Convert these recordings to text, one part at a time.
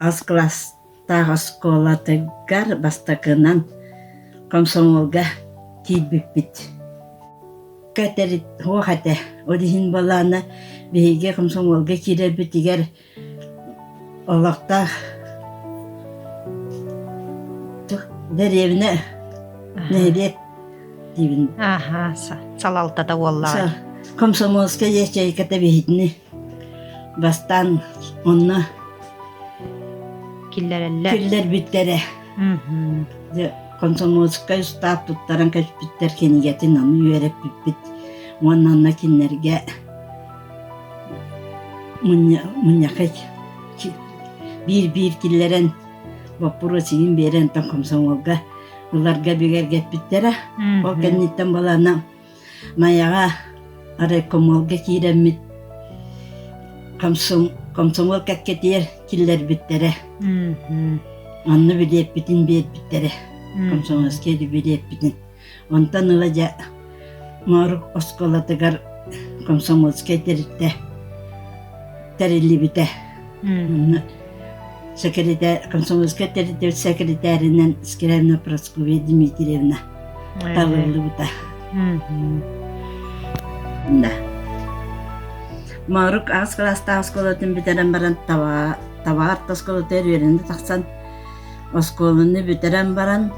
аз класстағы школатыгар бастакынан комсомолга кийбиппит. Катерит хуахате одихин баланы биһиге комсомолга киребитигер олакта деревне небет дибин. Аха, салалтата уоллаа. Комсомолска ячейката бихитни бастан онна Киллерелле. күллер биттере. Комсомолска устап туттаран кәшпиттер кенигетин аны үйереп биппит. Оннанна киннерге муньякай бир киллерен вапуру сигин берен тан комсомолга уларга бигер кетпиттере. Ол кенниттен балана маяга арекомолга киреммит комсомол кәккетер киллер биттере. Анны билеп битин биттере. Комсомолска билеп битин. Онтан ылажа Марук осколатыгар комсомолска теритте терилли бите. Секретарь комсомолска теритте секретаринен Скиревна Прасковья Дмитриевна талылы бута. Да. Марук аз класста осколатын битерен баран табаар осколатыр үйренди таксан осколуну битерен баран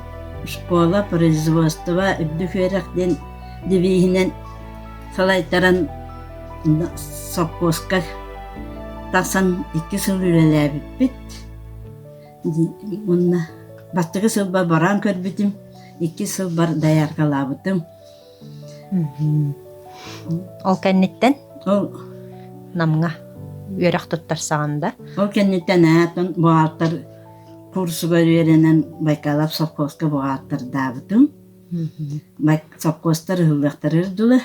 школа производства үбдүферектен дивихинен салайтаран соккоска таксан 2 сыл үрелебит. Мунна бастыгы сылба баран көрбүтүм, 2 сыл бар даяргалабытым. Ол кенниттен Ол намга үйрәк туттарсаганда. Ол кенниттен атын буалтар курсуга үйренен байкалап соккоска буалтар дабытым. Соккостар хыллактар үрдүлө.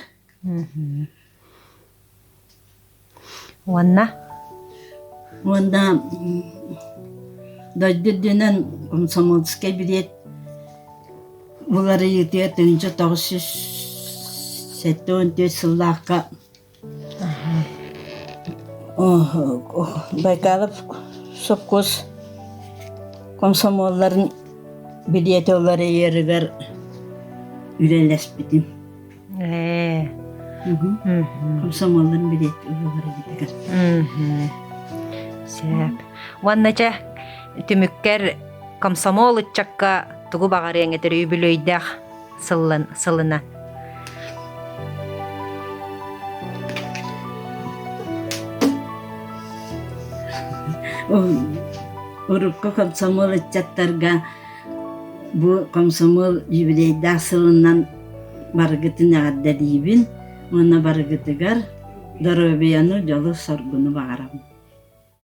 Уанна Онда дойдүдүнен комсомолска билет булары ютуя 1974 сыллакка байкалап соккос комсомолларын билети олары еригер үлелеспитим. Комсомолларын билети олары битигер. Сеп. Уаннача түмүккер комсомол ытчакка тугу багарыяңа терүү бүлөйдах сылына. Урукка комсомол ытчаттарга бу комсомол юбилейдах сылынан баргытын агадда дейбин. Оны баргытыгар Доробияну жолу соргуну багарам.